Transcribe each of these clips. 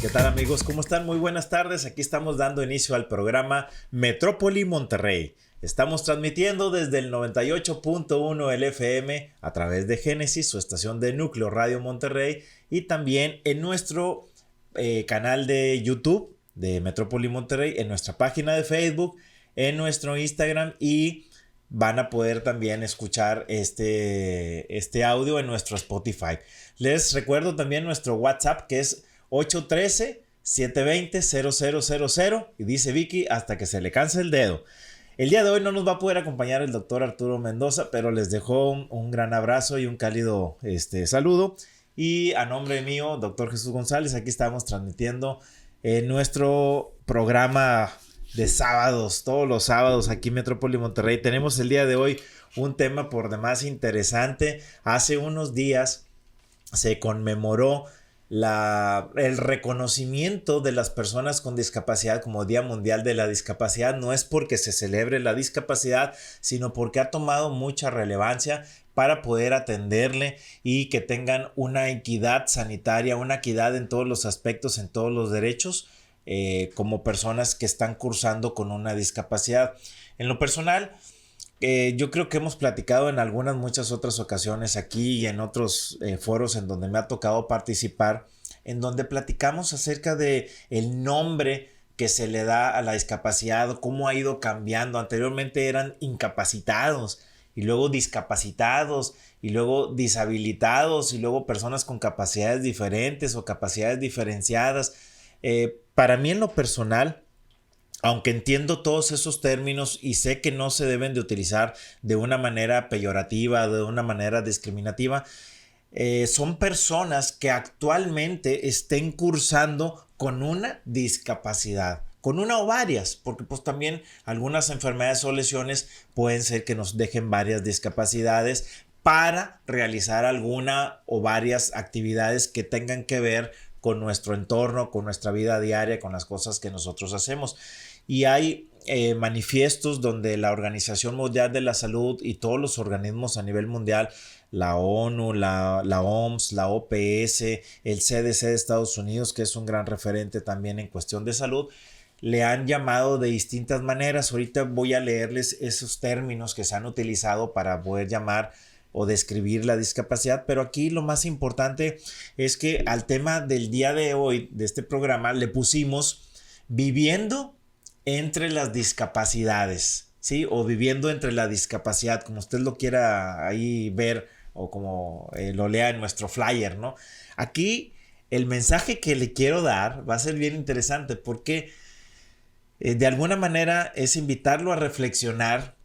¿Qué tal amigos? ¿Cómo están? Muy buenas tardes. Aquí estamos dando inicio al programa Metrópoli Monterrey. Estamos transmitiendo desde el 98.1 LFM a través de Génesis, su estación de núcleo Radio Monterrey, y también en nuestro canal de YouTube de Metrópoli Monterrey, en nuestra página de Facebook, en nuestro Instagram, y van a poder también escuchar este audio en nuestro Spotify. Les recuerdo también nuestro WhatsApp, que es 813-720-0000, y dice Vicky hasta que se le canse el dedo. El día de hoy no nos va a poder acompañar el doctor Arturo Mendoza, pero les dejo un gran abrazo y un cálido saludo. Y a nombre mío, doctor Jesús González, aquí estamos transmitiendo nuestro programa de sábados, todos los sábados aquí en Metrópoli Monterrey. Tenemos el día de hoy un tema por demás interesante. Hace unos días se conmemoró el reconocimiento de las personas con discapacidad como Día Mundial de la Discapacidad. No es porque se celebre la discapacidad, sino porque ha tomado mucha relevancia para poder atenderle y que tengan una equidad sanitaria, una equidad en todos los aspectos, en todos los derechos, como personas que están cursando con una discapacidad. En lo personal, yo creo que hemos platicado en muchas otras ocasiones aquí y en otros foros en donde me ha tocado participar, en donde platicamos acerca de el nombre que se le da a la discapacidad, cómo ha ido cambiando. Anteriormente eran incapacitados, y luego discapacitados, y luego deshabilitados, y luego personas con capacidades diferentes o capacidades diferenciadas. Para mí, en lo personal, aunque entiendo todos esos términos y sé que no se deben de utilizar de una manera peyorativa, de una manera discriminativa, son personas que actualmente estén cursando con una discapacidad, con una o varias, porque pues también algunas enfermedades o lesiones pueden ser que nos dejen varias discapacidades para realizar alguna o varias actividades que tengan que ver con nuestro entorno, con nuestra vida diaria, con las cosas que nosotros hacemos. Y hay manifiestos donde la Organización Mundial de la Salud y todos los organismos a nivel mundial, la ONU, la OMS, la OPS, el CDC de Estados Unidos, que es un gran referente también en cuestión de salud, le han llamado de distintas maneras. Ahorita voy a leerles esos términos que se han utilizado para poder llamar o describir la discapacidad, pero aquí lo más importante es que al tema del día de hoy de este programa le pusimos viviendo entre las discapacidades, ¿sí? O viviendo entre la discapacidad, como usted lo quiera ahí ver o como lo lea en nuestro flyer, ¿no? Aquí el mensaje que le quiero dar va a ser bien interesante porque de alguna manera es invitarlo a reflexionar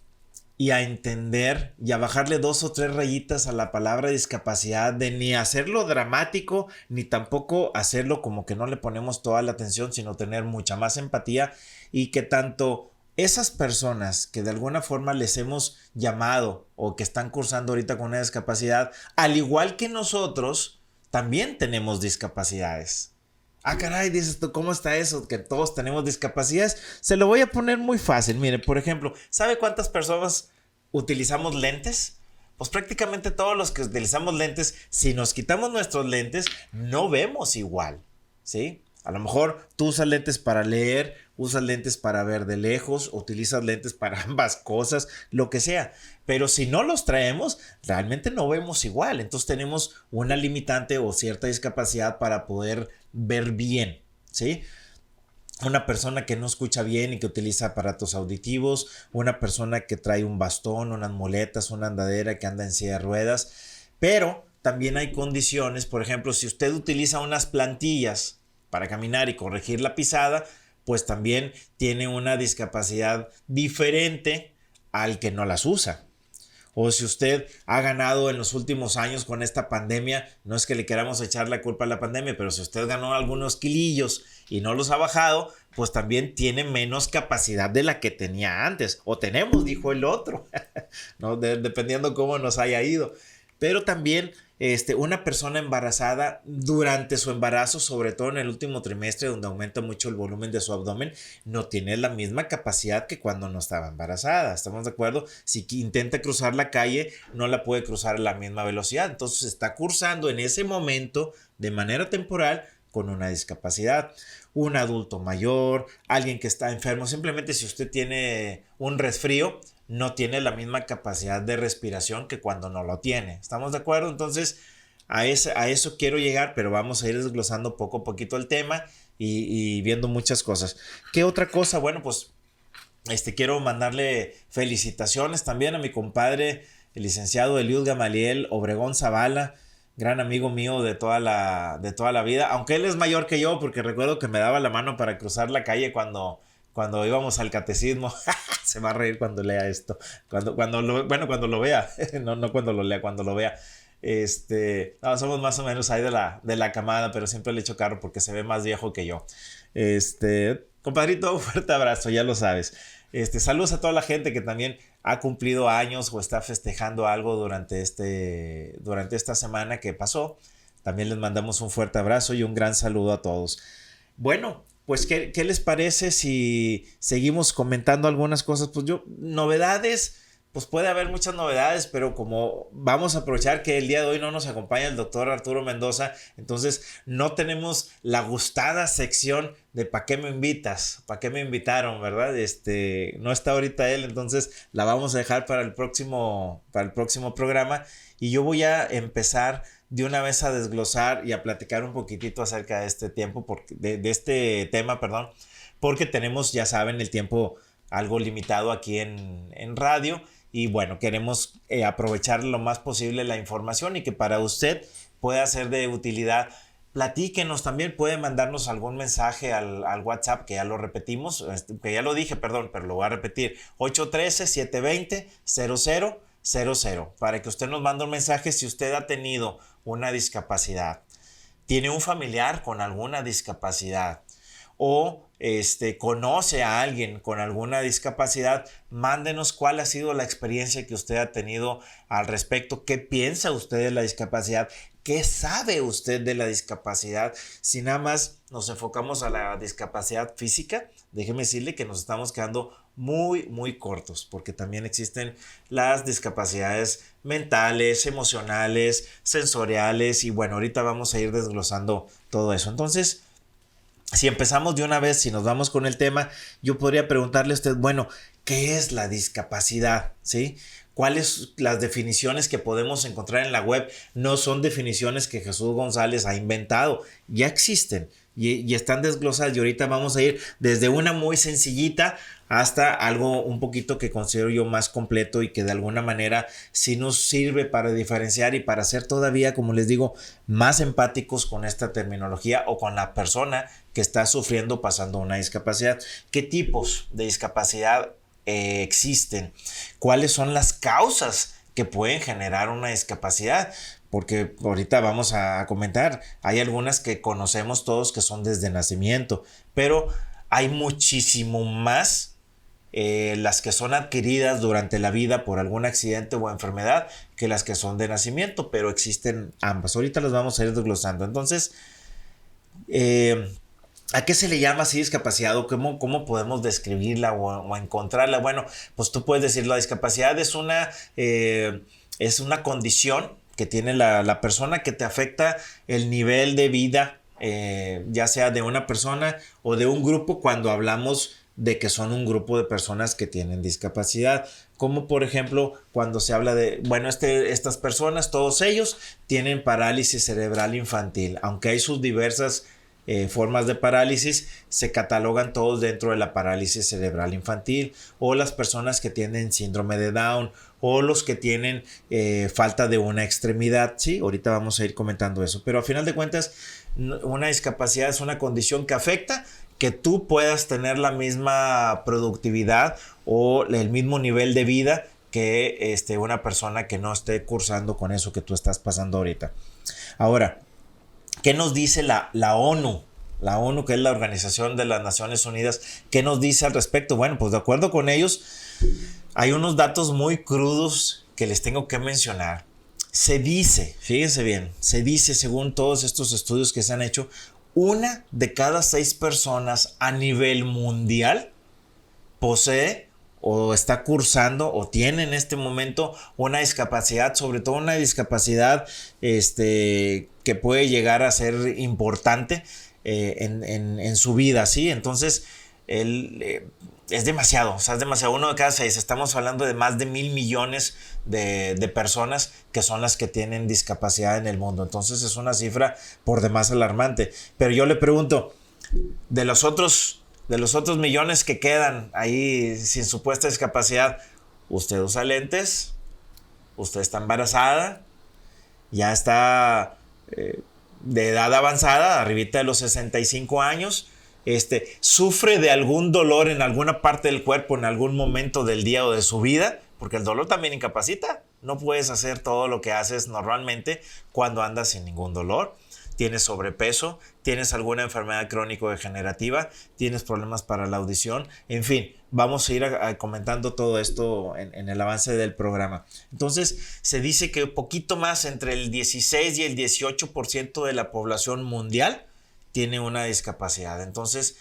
y a entender y a bajarle 2 o 3 rayitas a la palabra discapacidad, de ni hacerlo dramático ni tampoco hacerlo como que no le ponemos toda la atención, sino tener mucha más empatía, y que tanto esas personas que de alguna forma les hemos llamado o que están cursando ahorita con una discapacidad, al igual que nosotros, también tenemos discapacidades. Ah, caray, dices tú, ¿cómo está eso? Que todos tenemos discapacidades. Se lo voy a poner muy fácil. Mire, por ejemplo, ¿sabe cuántas personas utilizamos lentes? Pues prácticamente todos los que utilizamos lentes, si nos quitamos nuestros lentes, no vemos igual, ¿sí? A lo mejor tú usas lentes para leer, usas lentes para ver de lejos, utilizas lentes para ambas cosas, lo que sea. Pero si no los traemos, realmente no vemos igual. Entonces tenemos una limitante o cierta discapacidad para poder ver bien, ¿sí? Una persona que no escucha bien y que utiliza aparatos auditivos, una persona que trae un bastón, unas muletas, una andadera, que anda en silla de ruedas. Pero también hay condiciones, por ejemplo, si usted utiliza unas plantillas para caminar y corregir la pisada, pues también tiene una discapacidad diferente al que no las usa. O si usted ha ganado en los últimos años con esta pandemia, no es que le queramos echar la culpa a la pandemia, pero si usted ganó algunos kilillos y no los ha bajado, pues también tiene menos capacidad de la que tenía antes. O tenemos, dijo el otro, ¿no? Dependiendo cómo nos haya ido. Pero también una persona embarazada durante su embarazo, sobre todo en el último trimestre, donde aumenta mucho el volumen de su abdomen, no tiene la misma capacidad que cuando no estaba embarazada. ¿Estamos de acuerdo? Si intenta cruzar la calle, no la puede cruzar a la misma velocidad. Entonces está cursando en ese momento, de manera temporal, con una discapacidad. Un adulto mayor, alguien que está enfermo. Simplemente si usted tiene un resfrío, no tiene la misma capacidad de respiración que cuando no lo tiene. ¿Estamos de acuerdo? Entonces, a eso quiero llegar, pero vamos a ir desglosando poco a poquito el tema y viendo muchas cosas. ¿Qué otra cosa? Bueno, pues quiero mandarle felicitaciones también a mi compadre, el licenciado Eliud Gamaliel Obregón Zavala, gran amigo mío de toda la vida, aunque él es mayor que yo, porque recuerdo que me daba la mano para cruzar la calle cuando íbamos al catecismo. Se va a reír cuando lea esto, cuando lo vea, no cuando lo lea, cuando lo vea. No, somos más o menos ahí de la camada, pero siempre le echo carro porque se ve más viejo que yo. Compadrito, un fuerte abrazo, ya lo sabes. Saludos a toda la gente que también ha cumplido años o está festejando algo durante esta semana que pasó. También les mandamos un fuerte abrazo y un gran saludo a todos. Bueno, pues ¿qué les parece si seguimos comentando algunas cosas? Pues novedades, pues puede haber muchas novedades, pero como vamos a aprovechar que el día de hoy no nos acompaña el doctor Arturo Mendoza, entonces no tenemos la gustada sección de ¿para qué me invitas? ¿Para qué me invitaron? ¿Verdad? No está ahorita él, entonces la vamos a dejar para el próximo programa y yo voy a empezar de una vez a desglosar y a platicar un poquitito acerca de este este tema, perdón, porque tenemos, ya saben, el tiempo algo limitado aquí en radio. Y bueno, queremos aprovechar lo más posible la información y que para usted pueda ser de utilidad. Platíquenos también, puede mandarnos algún mensaje al WhatsApp, que ya lo repetimos, que ya lo dije, perdón, pero lo voy a repetir, 813-720-0000, para que usted nos mande un mensaje si usted ha tenido una discapacidad, tiene un familiar con alguna discapacidad, o conoce a alguien con alguna discapacidad, mándenos cuál ha sido la experiencia que usted ha tenido al respecto, qué piensa usted de la discapacidad, qué sabe usted de la discapacidad. Si nada más nos enfocamos a la discapacidad física, déjeme decirle que nos estamos quedando muy, muy cortos, porque también existen las discapacidades mentales, emocionales, sensoriales, y bueno, ahorita vamos a ir desglosando todo eso. Entonces, si empezamos de una vez, si nos vamos con el tema, yo podría preguntarle a usted, bueno, ¿qué es la discapacidad? ¿Sí? ¿Cuáles las definiciones que podemos encontrar en la web? No son definiciones que Jesús González ha inventado, ya existen y están desglosadas, y ahorita vamos a ir desde una muy sencillita hasta algo un poquito que considero yo más completo y que de alguna manera sí nos sirve para diferenciar y para ser todavía, como les digo, más empáticos con esta terminología o con la persona que está sufriendo pasando una discapacidad. ¿Qué tipos de discapacidad existen? ¿Cuáles son las causas que pueden generar una discapacidad? Porque ahorita vamos a comentar, hay algunas que conocemos todos que son desde nacimiento, pero hay muchísimo más las que son adquiridas durante la vida por algún accidente o enfermedad que las que son de nacimiento, pero existen ambas. Ahorita las vamos a ir desglosando. Entonces, ¿a qué se le llama así discapacidad o cómo podemos describirla o encontrarla? Bueno, pues tú puedes decir, la discapacidad es una condición que tiene la persona que te afecta el nivel de vida, ya sea de una persona o de un grupo, cuando hablamos de que son un grupo de personas que tienen discapacidad, como por ejemplo cuando se habla de, bueno, estas personas, todos ellos tienen parálisis cerebral infantil, aunque hay sus diversas formas de parálisis, se catalogan todos dentro de la parálisis cerebral infantil, o las personas que tienen síndrome de Down, o los que tienen falta de una extremidad. Sí, ahorita vamos a ir comentando eso, pero a final de cuentas una discapacidad es una condición que afecta que tú puedas tener la misma productividad o el mismo nivel de vida que una persona que no esté cursando con eso que tú estás pasando ahorita. Ahora, ¿qué nos dice la ONU? La ONU, que es la Organización de las Naciones Unidas, ¿qué nos dice al respecto? Bueno, pues de acuerdo con ellos, hay unos datos muy crudos que les tengo que mencionar. Se dice, fíjense bien, se dice, según todos estos estudios que se han hecho, 1 de cada 6 personas a nivel mundial posee o está cursando o tiene en este momento una discapacidad, sobre todo una discapacidad que puede llegar a ser importante en su vida, ¿sí? Entonces, es demasiado, o sea, es demasiado. 1 de cada 6, estamos hablando de más de 1,000,000,000 de personas que son las que tienen discapacidad en el mundo. Entonces es una cifra por demás alarmante. Pero yo le pregunto, de los otros millones que quedan ahí sin supuesta discapacidad, ¿usted usa lentes? ¿Usted está embarazada? ¿Ya está de edad avanzada, arribita de los 65 años? ¿Sufre de algún dolor en alguna parte del cuerpo en algún momento del día o de su vida? Porque el dolor también incapacita. No puedes hacer todo lo que haces normalmente cuando andas sin ningún dolor. Tienes sobrepeso, tienes alguna enfermedad crónico-degenerativa, tienes problemas para la audición, en fin, vamos a ir comentando todo esto en el avance del programa. Entonces, se dice que poquito más entre el 16 y el 18% de la población mundial tiene una discapacidad. Entonces,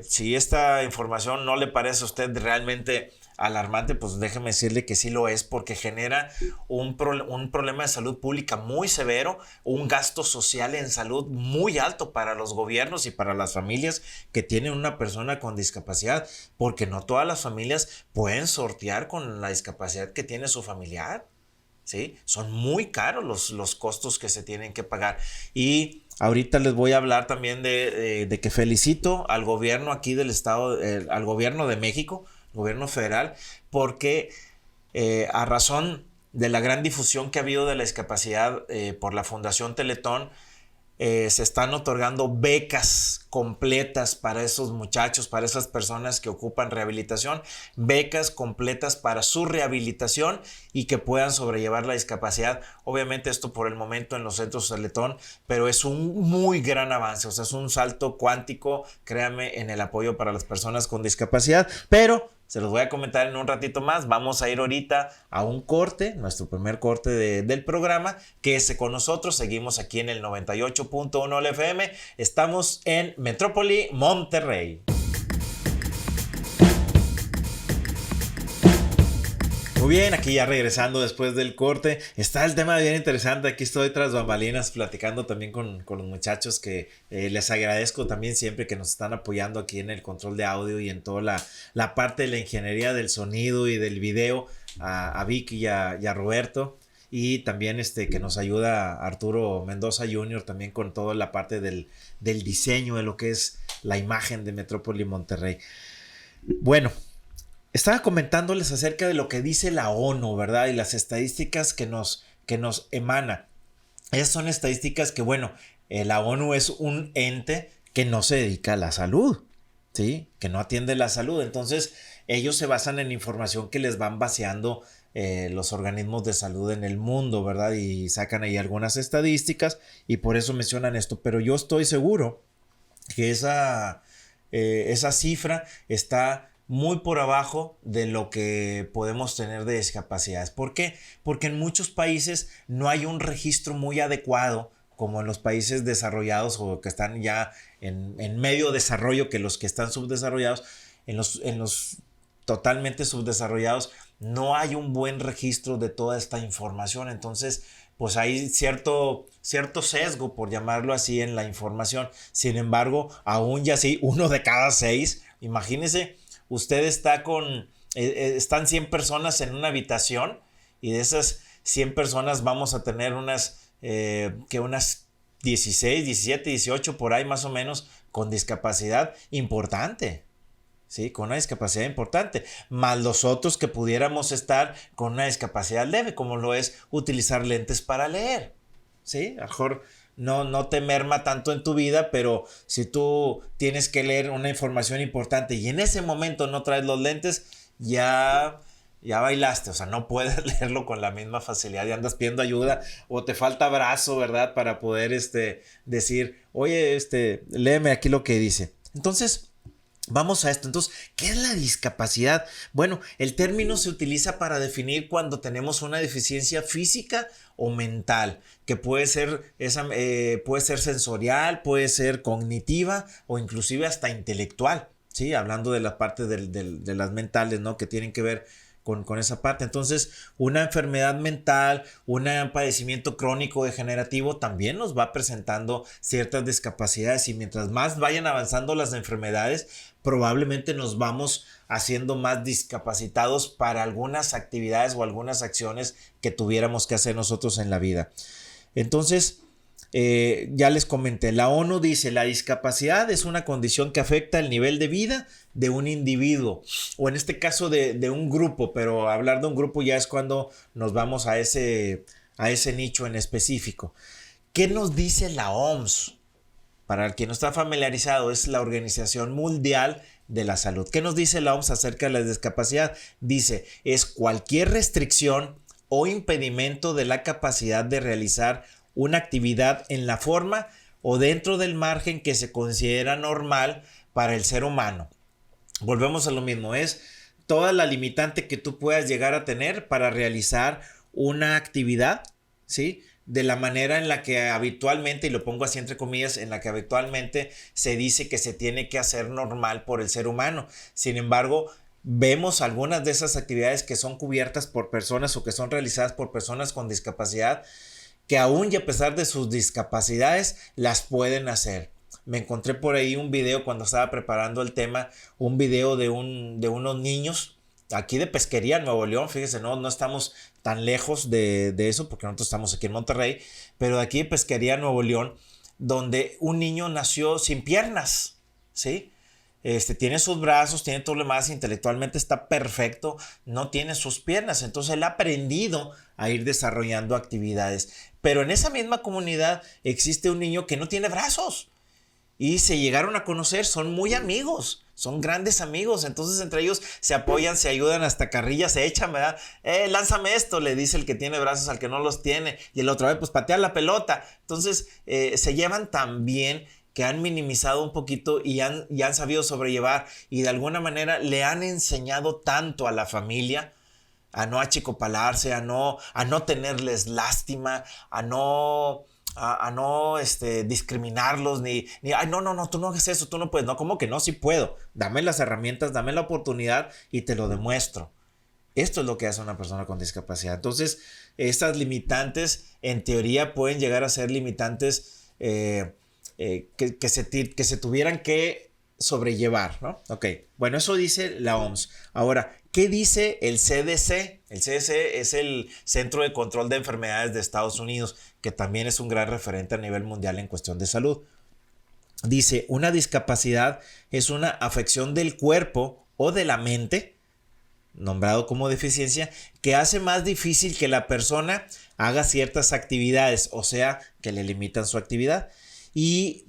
si esta información no le parece a usted realmente alarmante, pues déjeme decirle que sí lo es, porque genera un problema de salud pública muy severo, un gasto social en salud muy alto para los gobiernos y para las familias que tienen una persona con discapacidad, porque no todas las familias pueden sortear con la discapacidad que tiene su familiar, ¿sí? Son muy caros los costos que se tienen que pagar. Y ahorita les voy a hablar también de que felicito al gobierno aquí del estado, al gobierno de México, gobierno federal, porque a razón de la gran difusión que ha habido de la discapacidad por la Fundación Teletón, se están otorgando becas completas para esos muchachos, para esas personas que ocupan rehabilitación, becas completas para su rehabilitación y que puedan sobrellevar la discapacidad. Obviamente esto por el momento en los centros Teletón, pero es un muy gran avance, o sea, es un salto cuántico, créanme, en el apoyo para las personas con discapacidad, pero se los voy a comentar en un ratito más. Vamos a ir ahorita a un corte, nuestro primer corte del programa. Quédese con nosotros, seguimos aquí en el 98.1 FM. Estamos en Metrópoli, Monterrey. Muy bien, aquí ya regresando después del corte, está el tema bien interesante. Aquí estoy tras bambalinas platicando también con los muchachos que les agradezco también siempre que nos están apoyando aquí en el control de audio y en toda la parte de la ingeniería del sonido y del video, a Vicky y a Roberto, y también que nos ayuda Arturo Mendoza Jr. también con toda la parte del diseño de lo que es la imagen de Metrópoli Monterrey. Bueno, estaba comentándoles acerca de lo que dice la ONU, ¿verdad? Y las estadísticas que nos emana. Esas son estadísticas que, bueno, la ONU es un ente que no se dedica a la salud, ¿sí? Que no atiende la salud. Entonces, ellos se basan en información que les van vaciando los organismos de salud en el mundo, ¿verdad? Y sacan ahí algunas estadísticas y por eso mencionan esto. Pero yo estoy seguro que esa cifra está muy por abajo de lo que podemos tener de discapacidades. ¿Por qué? Porque en muchos países no hay un registro muy adecuado como en los países desarrollados o que están ya en medio desarrollo, que los que están subdesarrollados. En los totalmente subdesarrollados no hay un buen registro de toda esta información. Entonces, pues hay cierto sesgo, por llamarlo así, en la información. Sin embargo, aún ya sí, 1 de cada 6, imagínese, usted está están 100 personas en una habitación y de esas 100 personas vamos a tener unas 16, 17, 18 por ahí más o menos con discapacidad importante. Sí, con una discapacidad importante, más los otros que pudiéramos estar con una discapacidad leve, como lo es utilizar lentes para leer. Sí, a lo mejor no te merma tanto en tu vida, pero si tú tienes que leer una información importante y en ese momento no traes los lentes, ya bailaste, o sea, no puedes leerlo con la misma facilidad y andas pidiendo ayuda o te falta brazo, ¿verdad? Para poder decir, oye, léeme aquí lo que dice. Entonces, vamos a esto. Entonces, ¿qué es la discapacidad? Bueno, el término se utiliza para definir cuando tenemos una deficiencia física o mental, que puede ser sensorial, puede ser cognitiva o inclusive hasta intelectual, ¿sí? Hablando de la parte de las mentales, ¿no? Que tienen que ver con esa parte. Entonces, una enfermedad mental, un padecimiento crónico degenerativo también nos va presentando ciertas discapacidades, y mientras más vayan avanzando las enfermedades, probablemente nos vamos haciendo más discapacitados para algunas actividades o algunas acciones que tuviéramos que hacer nosotros en la vida. Entonces, ya les comenté, la ONU dice: la discapacidad es una condición que afecta el nivel de vida de un individuo, o en este caso de un grupo, pero hablar de un grupo ya es cuando nos vamos a ese nicho en específico. ¿Qué nos dice la OMS? Para el que no está familiarizado, es la Organización Mundial de la Salud. ¿Qué nos dice la OMS acerca de la discapacidad? Dice: es cualquier restricción o impedimento de la capacidad de realizar una actividad en la forma o dentro del margen que se considera normal para el ser humano. Volvemos a lo mismo, es toda la limitante que tú puedas llegar a tener para realizar una actividad, ¿sí?, de la manera en la que habitualmente, y lo pongo así entre comillas, en la que habitualmente se dice que se tiene que hacer normal por el ser humano. Sin embargo, vemos algunas de esas actividades que son cubiertas por personas o que son realizadas por personas con discapacidad, que aún y a pesar de sus discapacidades las pueden hacer. Me encontré por ahí un video cuando estaba preparando el tema, un video de unos niños aquí de Pesquería, Nuevo León. Fíjese, no estamos tan lejos de eso, porque nosotros estamos aquí en Monterrey, pero de aquí de Pesquería, Nuevo León, donde un niño nació sin piernas, ¿sí? Tiene sus brazos, tiene todo lo demás, intelectualmente está perfecto, no tiene sus piernas. Entonces él ha aprendido a ir desarrollando actividades. Pero en esa misma comunidad existe un niño que no tiene brazos y se llegaron a conocer, son muy amigos, son grandes amigos. Entonces entre ellos se apoyan, se ayudan, hasta carrillas se echan, ¿verdad? Lánzame esto, le dice el que tiene brazos al que no los tiene, y el otro, pues patea la pelota. Entonces se llevan tan bien que han minimizado un poquito y han sabido sobrellevar, y de alguna manera le han enseñado tanto a la familia a no achicopalarse, a no tenerles lástima, a no discriminarlos, ni ay, no, tú no haces eso, tú no puedes. No, ¿cómo que no? Sí puedo. Dame las herramientas, dame la oportunidad y te lo demuestro. Esto es lo que hace una persona con discapacidad. Entonces, estas limitantes, en teoría, pueden llegar a ser limitantes que se tuvieran que sobrellevar, ¿no? Ok, bueno, eso dice la OMS. Ahora, ¿qué dice el CDC? El CDC es el Centro de Control de Enfermedades de Estados Unidos, que también es un gran referente a nivel mundial en cuestión de salud. Dice: una discapacidad es una afección del cuerpo o de la mente, nombrado como deficiencia, que hace más difícil que la persona haga ciertas actividades, o sea, que le limitan su actividad, y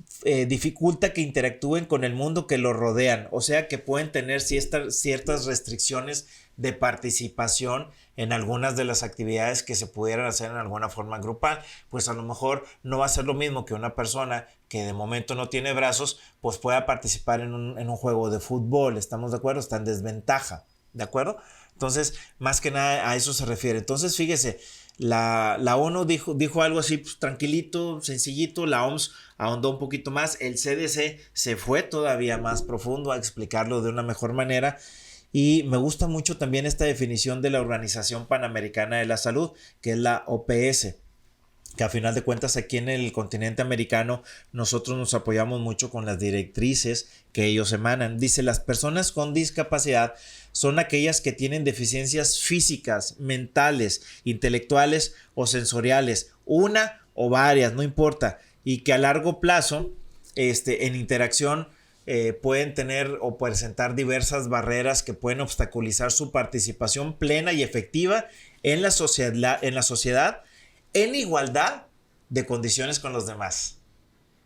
dificulta que interactúen con el mundo que los rodean, o sea, que pueden tener ciertas restricciones de participación en algunas de las actividades que se pudieran hacer en alguna forma grupal. Pues a lo mejor no va a ser lo mismo que una persona que de momento no tiene brazos, pues pueda participar en un juego de fútbol. ¿Estamos de acuerdo? Está en desventaja, ¿de acuerdo? Entonces, más que nada a eso se refiere. Entonces, fíjese, la ONU dijo algo así, pues, tranquilito, sencillito. La OMS ahondó un poquito más. El CDC se fue todavía más profundo a explicarlo de una mejor manera. Y me gusta mucho también esta definición de la Organización Panamericana de la Salud, que es la OPS, que a final de cuentas aquí en el continente americano nosotros nos apoyamos mucho con las directrices que ellos emanan. Dice: las personas con discapacidad son aquellas que tienen deficiencias físicas, mentales, intelectuales o sensoriales, una o varias, no importa, y que a largo plazo en interacción pueden tener o presentar diversas barreras que pueden obstaculizar su participación plena y efectiva en la sociedad en igualdad de condiciones con los demás.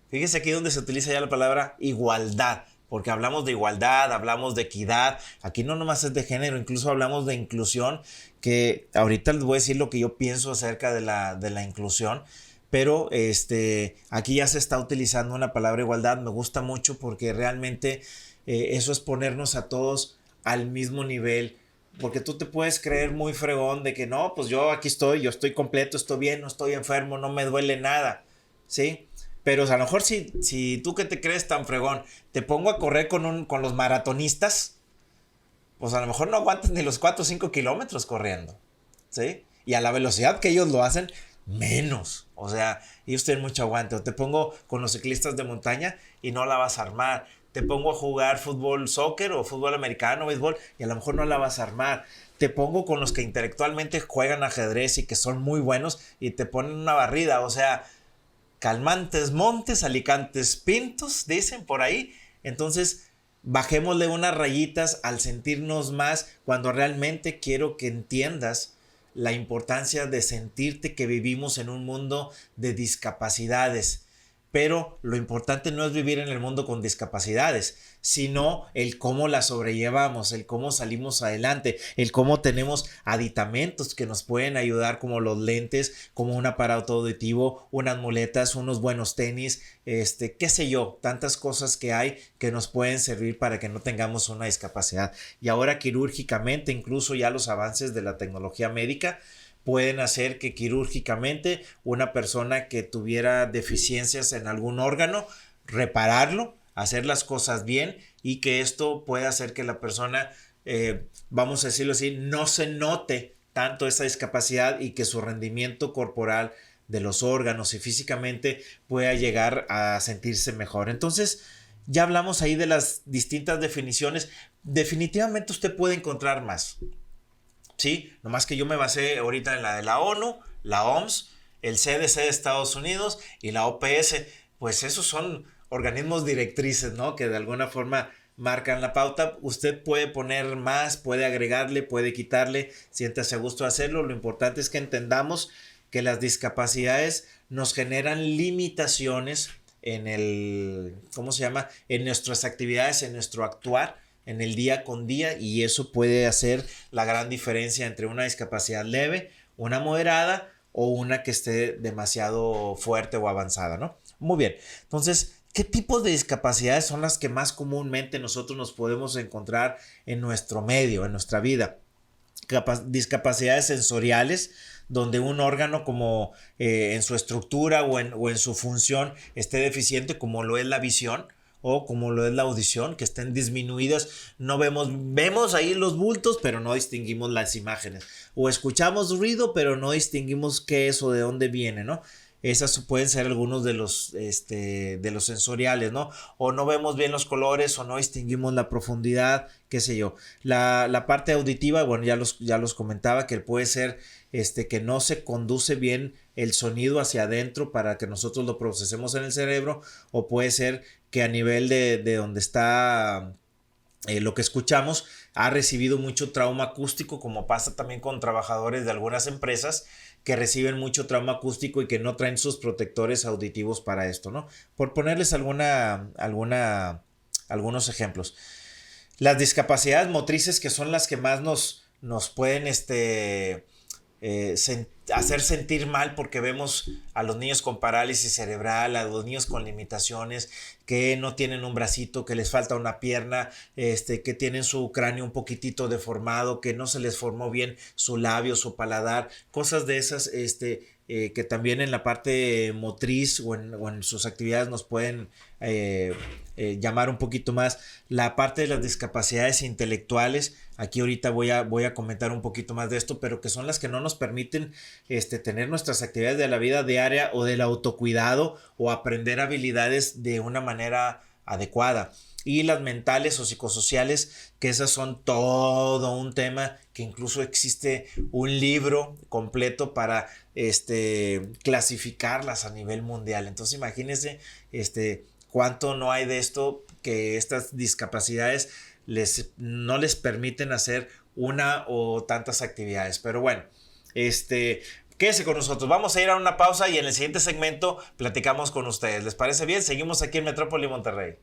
Fíjese aquí donde se utiliza ya la palabra igualdad, porque hablamos de igualdad, hablamos de equidad. Aquí no nomás es de género, incluso hablamos de inclusión, que ahorita les voy a decir lo que yo pienso acerca de la inclusión. Pero aquí ya se está utilizando una palabra igualdad. Me gusta mucho porque realmente eso es ponernos a todos al mismo nivel. Porque tú te puedes creer muy fregón de que no, pues yo aquí estoy, yo estoy completo, estoy bien, no estoy enfermo, no me duele nada, ¿sí? Pero a lo mejor si tú que te crees tan fregón, te pongo a correr con los maratonistas, pues a lo mejor no aguantas ni los 4 o 5 kilómetros corriendo, ¿sí? Y a la velocidad que ellos lo hacen, menos. O sea, ellos tienen mucho aguante. O te pongo con los ciclistas de montaña y no la vas a armar. Te pongo a jugar fútbol, soccer o fútbol americano, béisbol, y a lo mejor no la vas a armar. Te pongo con los que intelectualmente juegan ajedrez y que son muy buenos y te ponen una barrida. O sea, calmantes montes, alicantes pintos, dicen por ahí. Entonces, bajémosle unas rayitas al sentirnos más cuando realmente quiero que entiendas la importancia de sentirte que vivimos en un mundo de discapacidades. Pero lo importante no es vivir en el mundo con discapacidades, sino el cómo la sobrellevamos, el cómo salimos adelante, el cómo tenemos aditamentos que nos pueden ayudar, como los lentes, como un aparato auditivo, unas muletas, unos buenos tenis, qué sé yo, tantas cosas que hay que nos pueden servir para que no tengamos una discapacidad. Y ahora quirúrgicamente, incluso ya los avances de la tecnología médica pueden hacer que quirúrgicamente una persona que tuviera deficiencias en algún órgano, repararlo, hacer las cosas bien, y que esto pueda hacer que la persona, vamos a decirlo así, no se note tanto esa discapacidad y que su rendimiento corporal de los órganos y físicamente pueda llegar a sentirse mejor. Entonces, ya hablamos ahí de las distintas definiciones. Definitivamente usted puede encontrar más. Sí, nomás que yo me basé ahorita en la de la ONU, la OMS, el CDC de Estados Unidos y la OPS. Pues esos son organismos directrices, ¿no? Que de alguna forma marcan la pauta. Usted puede poner más, puede agregarle, puede quitarle, siéntase a gusto de hacerlo. Lo importante es que entendamos que las discapacidades nos generan limitaciones en el, ¿cómo se llama? En nuestras actividades, en nuestro actuar, en el día con día, y eso puede hacer la gran diferencia entre una discapacidad leve, una moderada o una que esté demasiado fuerte o avanzada, ¿no? Muy bien, entonces, ¿qué tipos de discapacidades son las que más comúnmente nosotros nos podemos encontrar en nuestro medio, en nuestra vida? Discapacidades sensoriales, donde un órgano como en su estructura o en su función esté deficiente, como lo es la visión, o como lo es la audición, que estén disminuidas, no vemos ahí los bultos, pero no distinguimos las imágenes, o escuchamos ruido, pero no distinguimos qué es o de dónde viene, ¿no? Esas pueden ser algunos de los sensoriales, ¿no? O no vemos bien los colores, o no distinguimos la profundidad, qué sé yo. La parte auditiva, bueno, ya los comentaba, que puede ser que no se conduce bien el sonido hacia adentro para que nosotros lo procesemos en el cerebro, o puede ser que a nivel de donde está lo que escuchamos ha recibido mucho trauma acústico, como pasa también con trabajadores de algunas empresas que reciben mucho trauma acústico y que no traen sus protectores auditivos para esto, ¿no? Por ponerles algunos ejemplos. Las discapacidades motrices, que son las que más nos pueden hacer sentir mal, porque vemos a los niños con parálisis cerebral, a los niños con limitaciones, que no tienen un bracito, que les falta una pierna, que tienen su cráneo un poquitito deformado, que no se les formó bien su labio, su paladar, cosas de esas, que también en la parte motriz o en sus actividades nos pueden llamar un poquito más. La parte de las discapacidades intelectuales, aquí ahorita voy a comentar un poquito más de esto, pero que son las que no nos permiten tener nuestras actividades de la vida diaria o del autocuidado o aprender habilidades de una manera adecuada. Y las mentales o psicosociales, que esas son todo un tema, que incluso existe un libro completo para clasificarlas a nivel mundial. Entonces imagínense cuánto no hay de esto, que estas discapacidades no les permiten hacer una o tantas actividades. Pero bueno, quédese con nosotros. Vamos a ir a una pausa y en el siguiente segmento platicamos con ustedes. ¿Les parece bien? Seguimos aquí en Metrópoli Monterrey.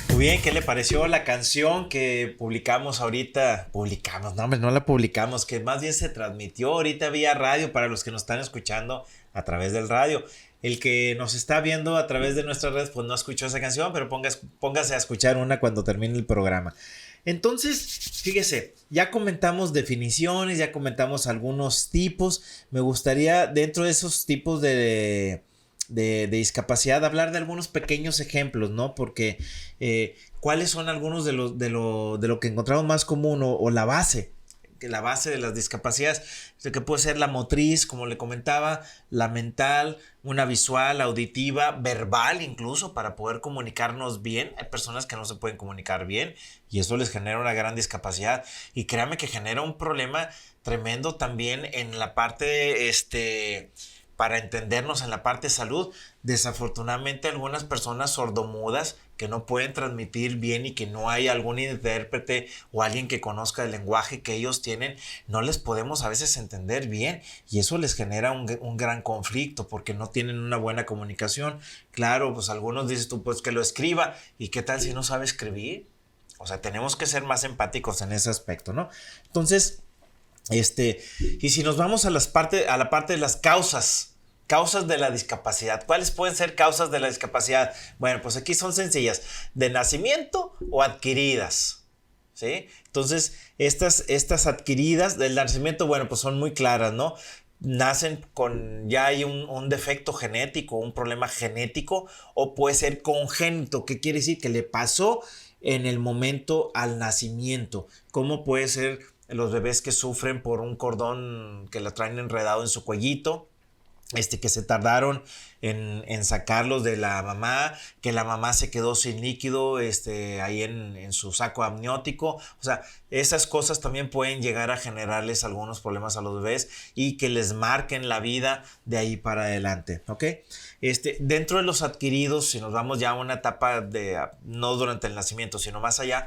Muy bien, ¿qué le pareció la canción que publicamos ahorita? No, hombre, no la publicamos, que más bien se transmitió ahorita vía radio para los que nos están escuchando a través del radio. El que nos está viendo a través de nuestras redes, pues no escuchó esa canción, pero póngase a escuchar una cuando termine el programa. Entonces, fíjese, ya comentamos definiciones, ya comentamos algunos tipos. Me gustaría, dentro de esos tipos de de discapacidad, hablar de algunos pequeños ejemplos, ¿no? Porque ¿cuáles son algunos de lo que encontramos más común o la base? Que la base de las discapacidades, que puede ser la motriz, como le comentaba, la mental, una visual, auditiva, verbal incluso, para poder comunicarnos bien. Hay personas que no se pueden comunicar bien y eso les genera una gran discapacidad. Y créame que genera un problema tremendo también en la parte, para entendernos, en la parte de salud. Desafortunadamente algunas personas sordomudas que no pueden transmitir bien y que no hay algún intérprete o alguien que conozca el lenguaje que ellos tienen, no les podemos a veces entender bien y eso les genera un gran conflicto porque no tienen una buena comunicación. Claro, pues algunos dices tú, pues que lo escriba, ¿y qué tal si no sabe escribir? O sea, tenemos que ser más empáticos en ese aspecto, ¿no? Entonces, y si nos vamos a la parte de las causas de la discapacidad. ¿Cuáles pueden ser causas de la discapacidad? Bueno, pues aquí son sencillas. De nacimiento o adquiridas. ¿Sí? Entonces, estas adquiridas del nacimiento, bueno, pues son muy claras, ¿no? Nacen ya hay un defecto genético, un problema genético, o puede ser congénito. ¿Qué quiere decir? Que le pasó en el momento al nacimiento. ¿Cómo puede ser los bebés que sufren por un cordón que la traen enredado en su cuellito? Que se tardaron en sacarlos de la mamá, que la mamá se quedó sin líquido ahí en su saco amniótico. O sea, esas cosas también pueden llegar a generarles algunos problemas a los bebés y que les marquen la vida de ahí para adelante, ¿ok? Dentro de los adquiridos, si nos vamos ya a una etapa no durante el nacimiento, sino más allá,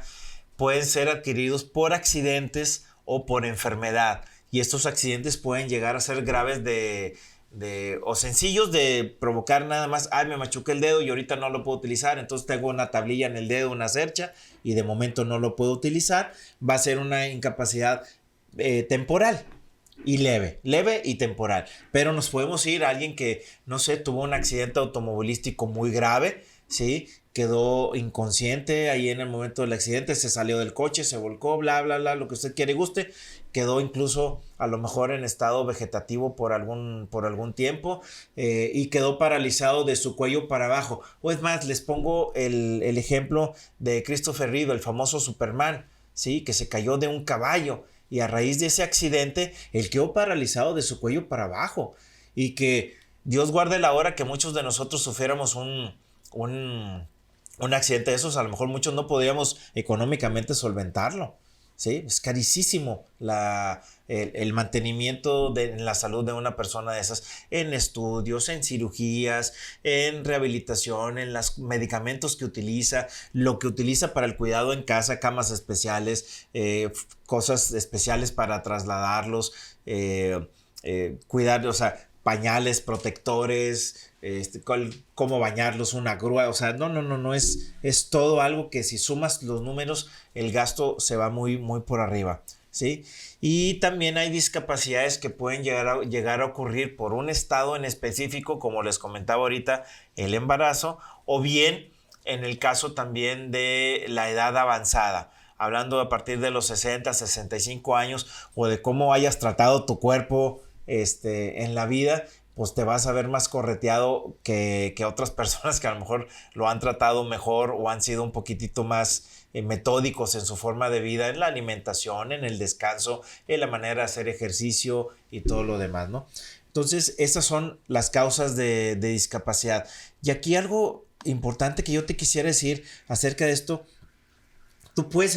pueden ser adquiridos por accidentes o por enfermedad. Y estos accidentes pueden llegar a ser graves o sencillos de provocar nada más, me machuqué el dedo y ahorita no lo puedo utilizar, entonces tengo una tablilla en el dedo, una cercha y de momento no lo puedo utilizar. Va a ser una incapacidad temporal y leve y temporal, pero nos podemos ir a alguien que, no sé, tuvo un accidente automovilístico muy grave, ¿sí? Quedó inconsciente ahí en el momento del accidente, se salió del coche, se volcó, bla, bla, bla, lo que usted quiere y guste, quedó incluso a lo mejor en estado vegetativo por algún tiempo y quedó paralizado de su cuello para abajo. O es más, les pongo el ejemplo de Christopher Reeve, el famoso Superman, ¿sí? Que se cayó de un caballo y a raíz de ese accidente él quedó paralizado de su cuello para abajo y que Dios guarde la hora que muchos de nosotros sufriéramos un accidente de esos, a lo mejor muchos no podíamos económicamente solventarlo, ¿sí? Es carísimo el mantenimiento en la salud de una persona de esas, en estudios, en cirugías, en rehabilitación, en los medicamentos que utiliza, lo que utiliza para el cuidado en casa, camas especiales, cosas especiales para trasladarlos, cuidar, o sea, pañales, protectores, cómo bañarlos, una grúa, o sea, no, es todo algo que si sumas los números, el gasto se va muy, muy por arriba, ¿sí? Y también hay discapacidades que pueden llegar a ocurrir por un estado en específico, como les comentaba ahorita, el embarazo, o bien en el caso también de la edad avanzada, hablando a partir de los 60, 65 años, o de cómo hayas tratado tu cuerpo, en la vida, pues te vas a ver más correteado que otras personas que a lo mejor lo han tratado mejor o han sido un poquitito más metódicos en su forma de vida, en la alimentación, en el descanso, en la manera de hacer ejercicio y todo lo demás, ¿no? Entonces, esas son las causas de discapacidad. Y aquí algo importante que yo te quisiera decir acerca de esto. Tú puedes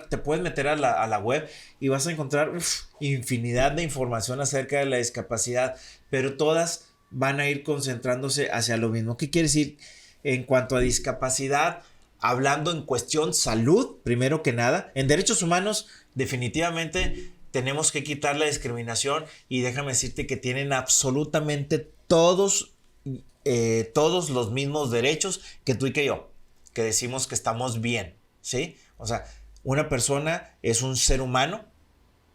te puedes meter a la web y vas a encontrar infinidad de información acerca de la discapacidad, pero todas van a ir concentrándose hacia lo mismo. ¿Qué quiere decir? En cuanto a discapacidad, hablando en cuestión salud, primero que nada, en derechos humanos definitivamente tenemos que quitar la discriminación y déjame decirte que tienen absolutamente todos los mismos derechos que tú y que yo, que decimos que estamos bien, ¿sí? O sea, una persona es un ser humano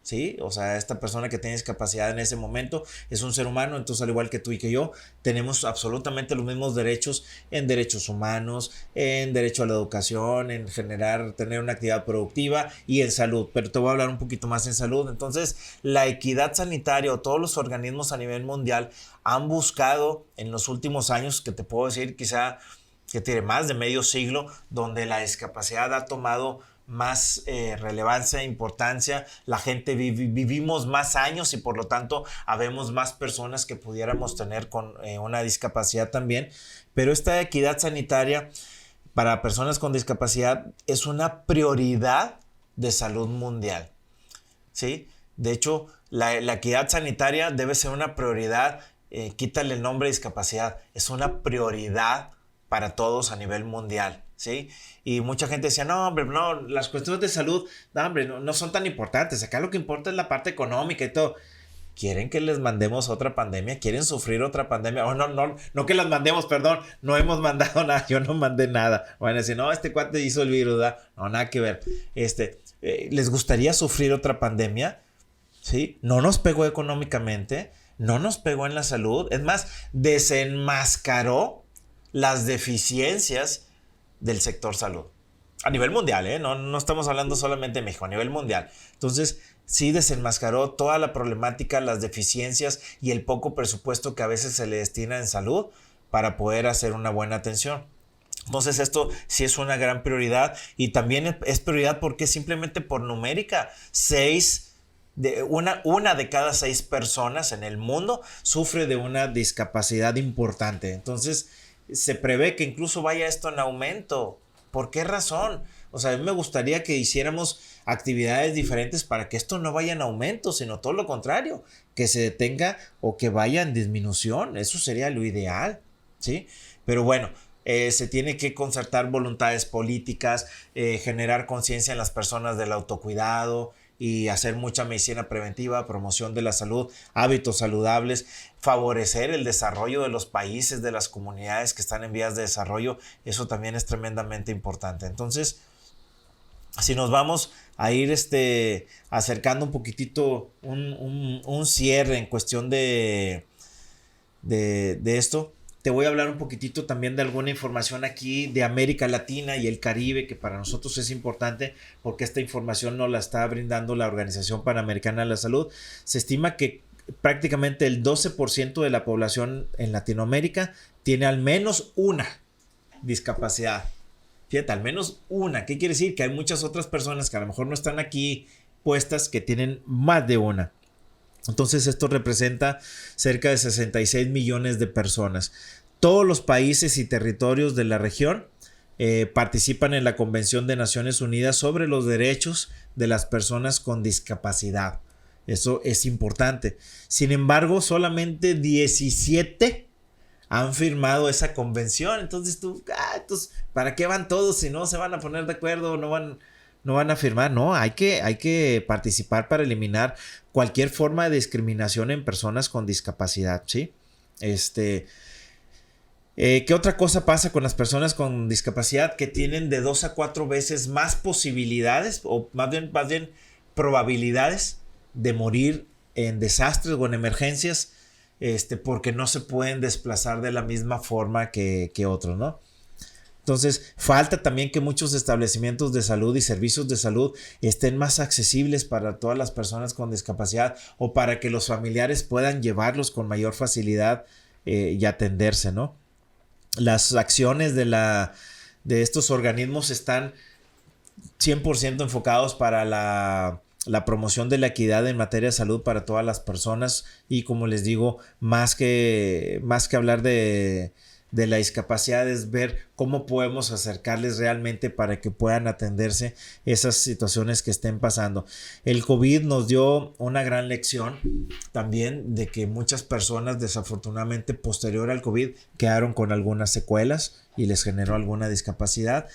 ¿sí? O sea, esta persona que tiene discapacidad en ese momento es un ser humano, entonces al igual que tú y que yo, tenemos absolutamente los mismos derechos en derechos humanos, en derecho a la educación, en tener una actividad productiva y en salud. Pero te voy a hablar un poquito más en salud. Entonces, la equidad sanitaria o todos los organismos a nivel mundial han buscado en los últimos años, que te puedo decir quizá que tiene más de medio siglo, donde la discapacidad ha tomado más relevancia e importancia, la gente vivimos más años y por lo tanto habemos más personas que pudiéramos tener con una discapacidad también, pero esta equidad sanitaria para personas con discapacidad es una prioridad de salud mundial, ¿sí? De hecho, la equidad sanitaria debe ser una prioridad, quítale el nombre de discapacidad, es una prioridad para todos a nivel mundial, ¿sí? Y mucha gente decía, no, hombre, no, las cuestiones de salud, no, hombre, no son tan importantes, acá lo que importa es la parte económica y todo. ¿Quieren que les mandemos otra pandemia? ¿Quieren sufrir otra pandemia? Oh, no que las mandemos, perdón, no hemos mandado nada, yo no mandé nada. Van a decir, no, este cuate hizo el virus, ¿verdad? No, nada que ver. ¿Les gustaría sufrir otra pandemia? ¿Sí? No nos pegó económicamente, no nos pegó en la salud, es más, desenmascaró las deficiencias del sector salud. A nivel mundial, ¿eh? No estamos hablando solamente de México, a nivel mundial. Entonces, sí desenmascaró toda la problemática, las deficiencias y el poco presupuesto que a veces se le destina en salud para poder hacer una buena atención. Entonces esto sí es una gran prioridad y también es prioridad porque simplemente por numérica, una de cada 6 personas en el mundo sufre de una discapacidad importante. Entonces se prevé que incluso vaya esto en aumento. ¿Por qué razón? O sea, a mí me gustaría que hiciéramos actividades diferentes para que esto no vaya en aumento, sino todo lo contrario, que se detenga o que vaya en disminución. Eso sería lo ideal, ¿sí? Pero bueno, se tiene que concertar voluntades políticas, generar conciencia en las personas del autocuidado y hacer mucha medicina preventiva, promoción de la salud, hábitos saludables, favorecer el desarrollo de los países, de las comunidades que están en vías de desarrollo. Eso también es tremendamente importante. Entonces, si nos vamos a ir acercando un poquitito un cierre en cuestión de esto, te voy a hablar un poquitito también de alguna información aquí de América Latina y el Caribe, que para nosotros es importante porque esta información nos la está brindando la Organización Panamericana de la Salud. Se estima que prácticamente el 12% de la población en Latinoamérica tiene al menos una discapacidad. Fíjate, al menos una. ¿Qué quiere decir? Que hay muchas otras personas que a lo mejor no están aquí puestas que tienen más de una. Entonces esto representa cerca de 66 millones de personas. Todos los países y territorios de la región participan en la Convención de Naciones Unidas sobre los derechos de las personas con discapacidad. Eso es importante. Sin embargo, solamente 17 han firmado esa convención. Entonces entonces, ¿para qué van todos si no se van a poner de acuerdo? No van a firmar. No, hay que participar para eliminar cualquier forma de discriminación en personas con discapacidad, ¿sí? ¿Qué otra cosa pasa con las personas con discapacidad? Que tienen de 2 a 4 veces más posibilidades, o más bien probabilidades de morir en desastres o en emergencias, porque no se pueden desplazar de la misma forma que otros, ¿no? Entonces, falta también que muchos establecimientos de salud y servicios de salud estén más accesibles para todas las personas con discapacidad o para que los familiares puedan llevarlos con mayor facilidad y atenderse, ¿no? Las acciones de estos organismos están 100% enfocados para la promoción de la equidad en materia de salud para todas las personas y, como les digo, más que hablar de la discapacidad es ver cómo podemos acercarles realmente para que puedan atenderse esas situaciones que estén pasando. El COVID nos dio una gran lección también de que muchas personas desafortunadamente posterior al COVID quedaron con algunas secuelas y les generó alguna discapacidad.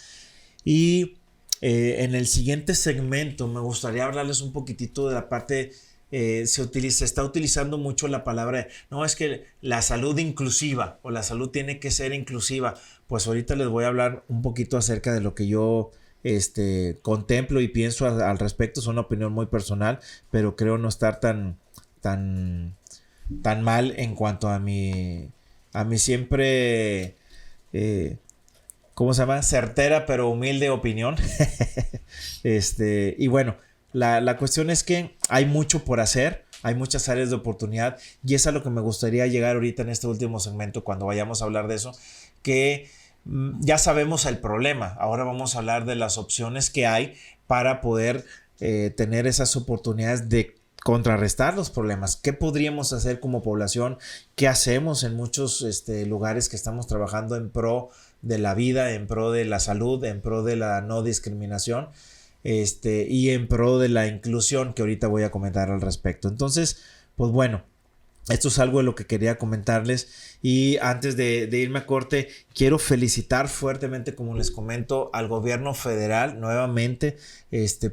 Y en el siguiente segmento me gustaría hablarles un poquitito de la parte. Se está utilizando mucho la palabra, no, es que la salud inclusiva o la salud tiene que ser inclusiva. Pues ahorita les voy a hablar un poquito acerca de lo que yo contemplo y pienso al respecto. Es una opinión muy personal, pero creo no estar tan mal en cuanto a mi siempre, ¿cómo se llama? Certera pero humilde opinión. Y bueno, la cuestión es que hay mucho por hacer, hay muchas áreas de oportunidad, y es a lo que me gustaría llegar ahorita en este último segmento cuando vayamos a hablar de eso, que ya sabemos el problema. Ahora vamos a hablar de las opciones que hay para poder tener esas oportunidades de contrarrestar los problemas. ¿Qué podríamos hacer como población? ¿Qué hacemos en muchos lugares que estamos trabajando en pro de la vida, en pro de la salud, en pro de la no discriminación, y en pro de la inclusión, que ahorita voy a comentar al respecto? Entonces, pues bueno, esto es algo de lo que quería comentarles, y antes de irme a corte, quiero felicitar fuertemente, como les comento, al gobierno federal nuevamente,